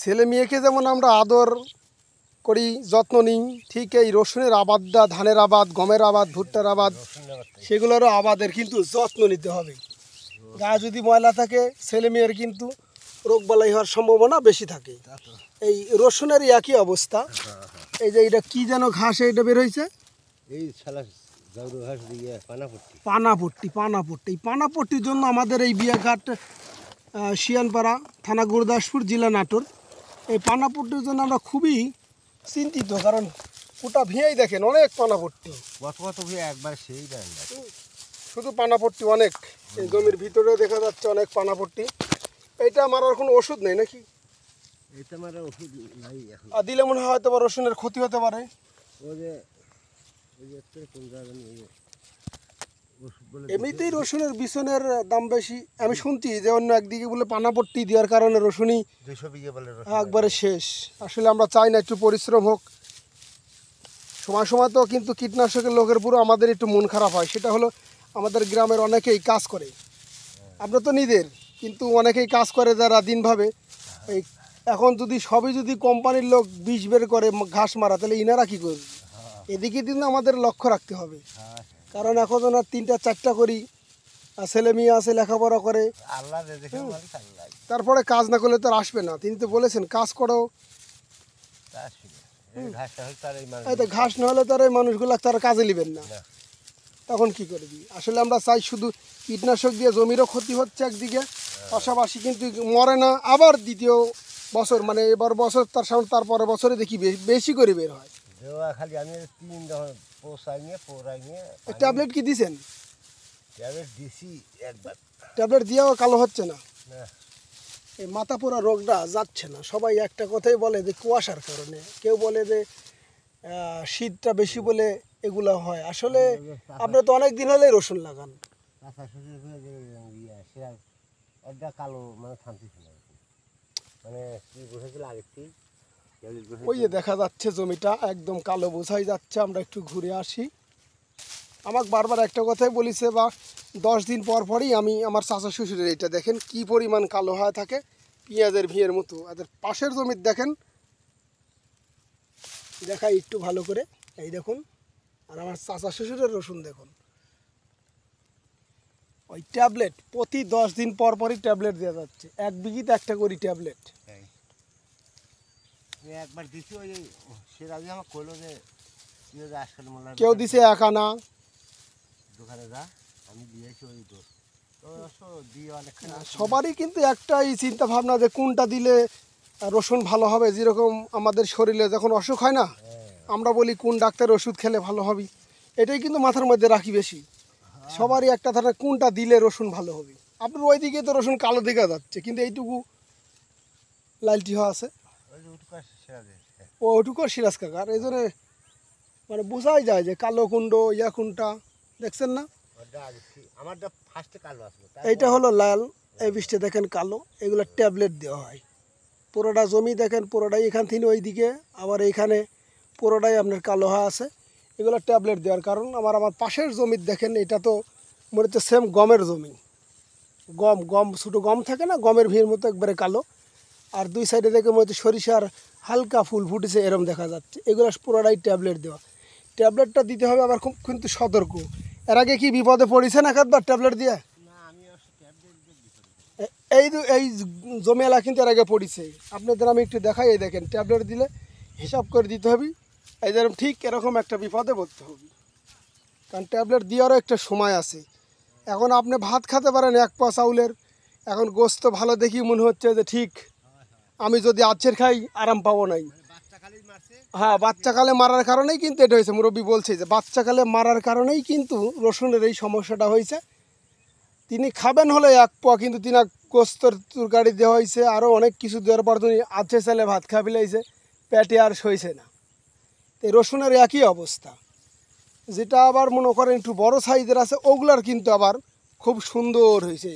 ছেলে মেয়েকে যেমন আমরা আদর করি, যত্ন নিই, ঠিক এই রসুনের আবাদটা, ধানের আবাদ, গমের আবাদ, ভুট্টার আবাদ, সেগুলোরও আবাদের কিন্তু যত্ন নিতে হবে। গায়ে যদি ময়লা থাকে ছেলে মেয়ের কিন্তু রোগবালাই হওয়ার সম্ভাবনা বেশি থাকে। এই রসুনেরই একই অবস্থা। এই যে এটা কি যেন ঘাস এটা বের হয়েছে, এই ঘাস দিয়ে পানাপট্টি। এই পানাপট্টির জন্য আমাদের এই বিয়াঘাট, শিয়ানপাড়া থানা, গুরুদাসপুর জেলা, নাটোর, এই পানাপট্টির জন্য আমরা খুবই চিন্তিত। কারণ গোটা ভিয়াই দেখেন অনেক পানাপট্টি, একবার সেই শুধু পানাপট্টি অনেক। এই জমির ভিতরে দেখা যাচ্ছে অনেক পানাপট্টি। এইটা মারার কোনো ওষুধ নেই নাকি? এটা মারা ওষুধ নাই এখন। আর দিলে মনে হয় হয়তো বা রসুনের ক্ষতি হতে পারে। এমনিতেই রসুনের বিছনের দাম বেশি। আমি শুনছি যে অন্য একদিকে বলে পানাপট্টি দেওয়ার কারণে রসুনই 200 বিঘে বলে একবারে শেষ। আসলে আমরা চাই না একটু পরিশ্রম হোক। সময় সময় তো কিন্তু কীটনাশকের লোকের পুরো আমাদের একটু মন খারাপ হয়। সেটা হলো আমাদের গ্রামের অনেকেই কাজ করে, আমরা তো নিজের, কিন্তু অনেকেই কাজ করে যারা দিনভাবে। এই এখন যদি যদি কোম্পানির লোক বিষ বের করে ঘাস মারা, তাহলে ইনারা কী করবে? এদিকে কিন্তু আমাদের লক্ষ্য রাখতে হবে। কারণ এখন আর 3টা 4টা করি, ছেলে মেয়ে আছে, লেখাপড়া করে, তারপরে কাজ না করলে তো আর আসবে না। তিনি তো বলেছেন কাজ করো। ঘাস না হলে তার এই মানুষগুলো তারা কাজে নেবেন না, তখন কি করবি? আসলে আমরা চাই শুধু কীটনাশক দিয়ে জমিরও ক্ষতি হচ্ছে একদিকে, পাশাপাশি কিন্তু মরে না। আবার দ্বিতীয় বছর মানে এবার বছর তার সামনে তারপরে বছরে দেখি বেশি করে বের হয়। খালি আমি 3 ট্যাবলেট কি দিছেন? ট্যাবলেট দিছি একবার, ট্যাবলেট দিয়েও কালো হচ্ছে না। এই মাথা পোড়া রোগটা যাচ্ছে না। সবাই একটা কথাই বলে যে কুয়াশার কারণে, কেউ বলে যে শীতটা বেশি বলে এগুলো হয়। আসলে আপনি তো অনেক দিন হলেই রসুন লাগান। কালো মানে থামতেছিল, মানে কি বুঝেছিল আগে থেকে। ওই যে দেখা যাচ্ছে জমিটা একদম কালো বোঝাই যাচ্ছে। আমরা একটু ঘুরে আসি। আমাকে বারবার একটা কথাই বলিছে, বা 10 দিন পর পরই আমি আমার চাচা শ্বশুরের এইটা দেখেন কি পরিমাণ কালো হয়ে থাকে, পেঁয়াজের ভিয়ের মতো। এদের পাশের জমির দেখেন, দেখাই একটু ভালো করে, এই দেখুন। আর আমার চাচা শ্বশুরের রসুন দেখুন। ওই ট্যাবলেট প্রতি 10 দিন পর পরই ট্যাবলেট দেওয়া যাচ্ছে, 1 বিঘিতে একটা করে ট্যাবলেট। একবার দিছি, ওই সিরাজি আমাকে কইলো যে কেউ দিছে 1 আনা, দোকানে যা আমি দিয়েছি ওই সবারই কিন্তু একটাই চিন্তা ভাবনা যে কোনটা দিলে রসুন ভালো হবে। যেরকম আমাদের শরীরে যখন অসুখ হয় না, আমরা বলি কোন ডাক্তার ওষুধ খেলে ভালো হবে, এটাই কিন্তু মাথার মধ্যে রাখি বেশি। সবারই একটা ধারণা কোনটা দিলে রসুন ভালো হবে। আপনার ওইদিকে তো রসুন কালো দেখা যাচ্ছে, কিন্তু এইটুকু লালটি হওয়া আছে, ওইটুকু সিরাজ কাকার। এই জন্য মানে বোঝাই যায় যে কালো কুণ্ড ইয়া কোনটা, দেখছেন না? এইটা হলো লাল, এই বৃষ্টি দেখেন কালো। এগুলো ট্যাবলেট দেওয়া হয়। পুরোটা জমি দেখেন, পুরোটাই এখান থেকে ওইদিকে, আবার এইখানে পুরোটাই আপনার কালো হয়ে আছে। এগুলো ট্যাবলেট দেওয়ার কারণ। আমার পাশের জমির দেখেন, এটা তো মনে হচ্ছে সেম গমের জমি। গম ছোটো গম থাকে না, গমের ভিড় মতো একবারে কালো। আর 2 সাইডে দেখে মনে হচ্ছে সরিষার হালকা ফুল ফুটেছে, এরম দেখা যাচ্ছে। এগুলো পুরোটাই ট্যাবলেট দেওয়া। ট্যাবলেটটা দিতে হবে আবার খুব কিন্তু সতর্ক। এর আগে কি বিপদে পড়েছেন একবার ট্যাবলেট দিয়ে? এই জমি এলাকা কিন্তু এর আগে পড়েছে। আপনাদের আমি একটু দেখাই, এই দেখেন ট্যাবলেট দিলে হিসাব করে দিতে হবে। এই যেরকম ঠিক এরকম একটা বিপদে পড়তে হবে, কারণ ট্যাবলেট দেওয়ারও একটা সময় আছে। এখন আপনি ভাত খেতে পারেন 1 পা চাউলের, এখন গোস্ত ভালো দেখি মনে হচ্ছে যে ঠিক আমি যদি আজকের খাই আরাম পাবো নাই। হ্যাঁ, বাচ্চাকালে মারার কারণেই কিন্তু এটা হয়েছে। মুরব্বী বলছে যে বাচ্চাকালে মারার কারণেই কিন্তু রসুনের এই সমস্যাটা হয়েছে। তিনি খাবেন হলে 1 পা, কিন্তু তিনি গোস্তর তরকারি দেওয়া হয়েছে, আরও অনেক কিছু দেওয়ার পর তিনি আছে চালে ভাত খাওয়া ফেলেছে, পেটে আর সইছে না। এই রসুনের একই অবস্থা। যেটা আবার মনে করেন একটু বড় সাইজের আছে, ওগুলার কিন্তু আবার খুব সুন্দর হয়েছে।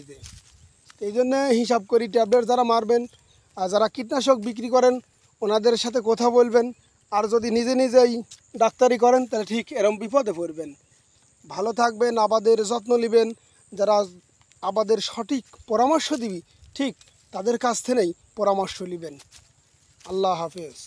এই জন্যে হিসাব করি ট্যাবলেট যারা মারবেন আর যারা কীটনাশক বিক্রি করেন ওনাদের সাথে কথা বলবেন। আর যদি নিজেই ডাক্তারি করেন তাহলে ঠিক এরম বিপদে পড়বেন। ভালো থাকবেন, আবাদের যত্ন নেবেন। যারা আবাদের সঠিক পরামর্শ দিবি ঠিক তাদের কাছ থেকেই পরামর্শ নেবেন। আল্লাহ হাফেজ।